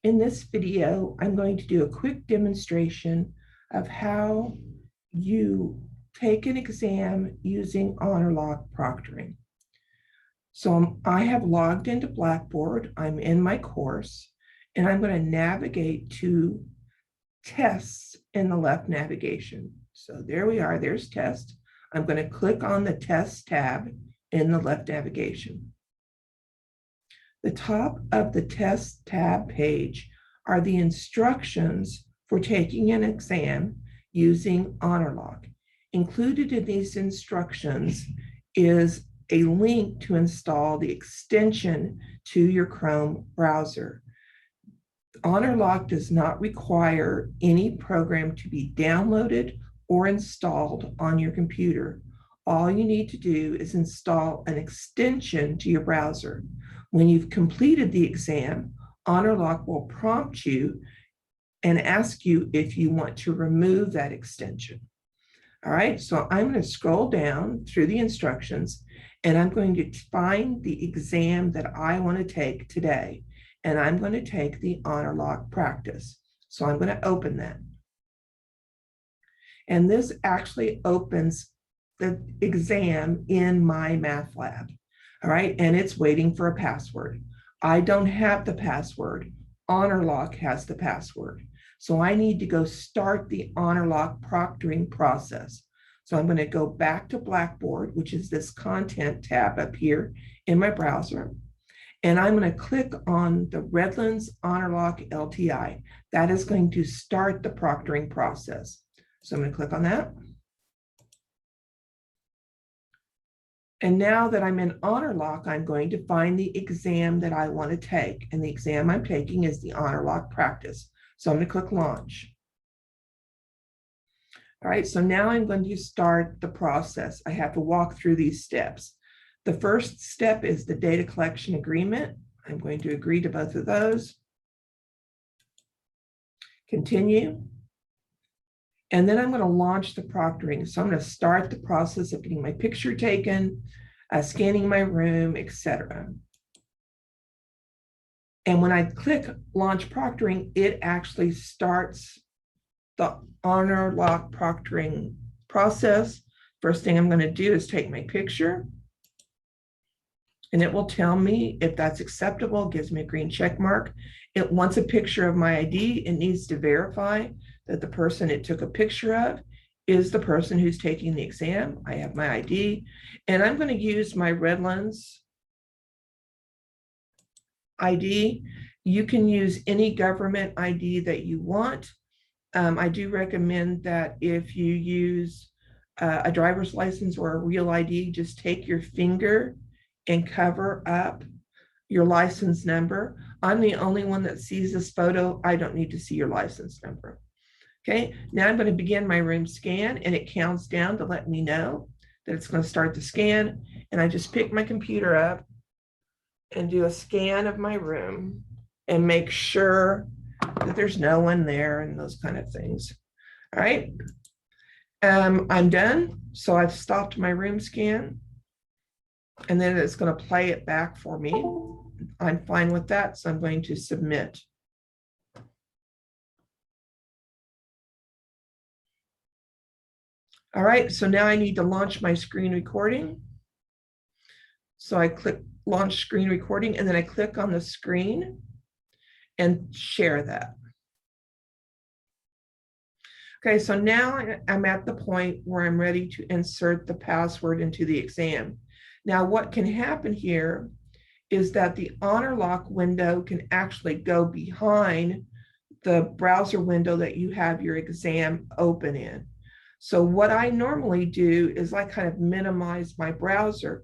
In this video, I'm going to do a quick demonstration of how you take an exam using Honorlock proctoring. So I have logged into Blackboard. I'm in my course, and I'm going to navigate to tests in the left navigation. So there we are, there's test. I'm going to click on the test tab in the left navigation. The top of the test tab page are the instructions for taking an exam using Honorlock. Included in these instructions is a link to install the extension to your Chrome browser. Honorlock does not require any program to be downloaded or installed on your computer. All you need to do is install an extension to your browser. When you've completed the exam, Honorlock will prompt you and ask you if you want to remove that extension. All right, so I'm going to scroll down through the instructions, and I'm going to find the exam that I want to take today. And I'm going to take the Honorlock practice. So I'm going to open that. And this actually opens the exam in my math lab. All right, and it's waiting for a password. I don't have the password. Honorlock has the password. So I need to go start the Honorlock proctoring process. So I'm going to go back to Blackboard, which is this content tab up here in my browser. And I'm going to click on the Redlands Honorlock LTI. That is going to start the proctoring process. So I'm going to click on that. And now that I'm in Honorlock, I'm going to find the exam that I want to take. And the exam I'm taking is the Honorlock practice. So I'm going to click Launch. All right, so now I'm going to start the process. I have to walk through these steps. The first step is the data collection agreement. I'm going to agree to both of those. Continue. And then I'm going to launch the proctoring. So I'm going to start the process of getting my picture taken, scanning my room, etc. And when I click launch proctoring, it actually starts the Honorlock proctoring process. First thing I'm going to do is take my picture. And it will tell me if that's acceptable, gives me a green check mark. It wants a picture of my ID. It needs to verify that the person it took a picture of is the person who's taking the exam. I have my ID, and I'm going to use my Redlands ID. You can use any government ID that you want. I do recommend that if you use a driver's license or a real ID, just take your finger and cover up your license number. I'm the only one that sees this photo. I don't need to see your license number. Okay, now I'm going to begin my room scan, and it counts down to let me know that it's going to start the scan. And I just pick my computer up and do a scan of my room and make sure that there's no one there and those kind of things. All right, I'm done. So I've stopped my room scan. And then it's going to play it back for me. I'm fine with that, so I'm going to submit. All right, so now I need to launch my screen recording. So I click launch screen recording, and then I click on the screen and share that. Okay, so now I'm at the point where I'm ready to insert the password into the exam. Now, what can happen here is that the Honorlock window can actually go behind the browser window that you have your exam open in. So what I normally do is I kind of minimize my browser.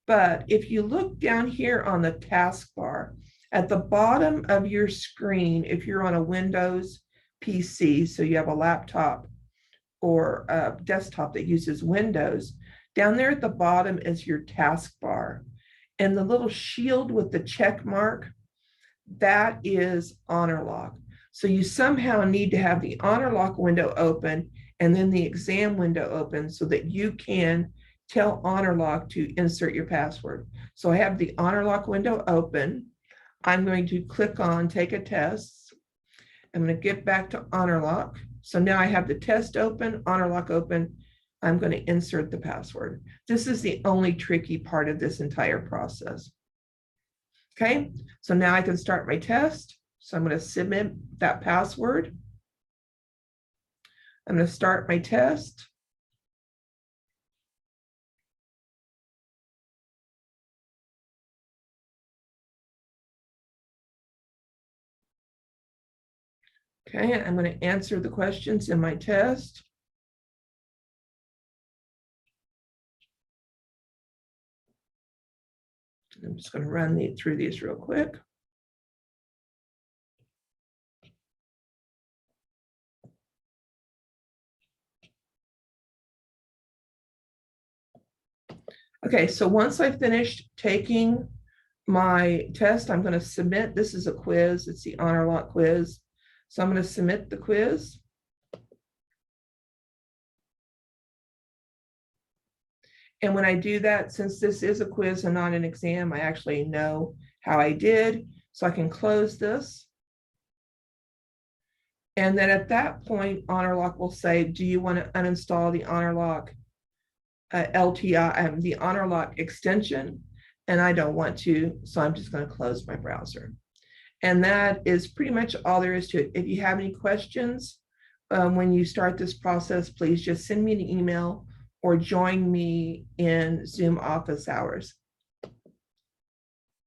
But if you look down here on the taskbar, at the bottom of your screen, if you're on a Windows PC, so you have a laptop or a desktop that uses Windows, down there at the bottom is your taskbar. And the little shield with the check mark, that is Honorlock. So you somehow need to have the Honorlock window open and then the exam window open so that you can tell Honorlock to insert your password. So I have the Honorlock window open. I'm going to click on take a test. I'm going to get back to Honorlock. So now I have the test open, Honorlock open. I'm going to insert the password. This is the only tricky part of this entire process. Okay, so now I can start my test. So I'm going to submit that password. I'm going to start my test. Okay, I'm going to answer the questions in my test. I'm just going to run through these real quick. Okay, so once I finished taking my test, I'm going to submit. This is a quiz. It's the Honorlock quiz. So I'm going to submit the quiz. And when I do that, since this is a quiz and not an exam, I actually know how I did. So I can close this. And then at that point, Honorlock will say, do you want to uninstall the Honorlock LTI, the Honorlock extension? And I don't want to, so I'm just going to close my browser. And that is pretty much all there is to it. If you have any questions when you start this process, please just send me an email or join me in Zoom office hours.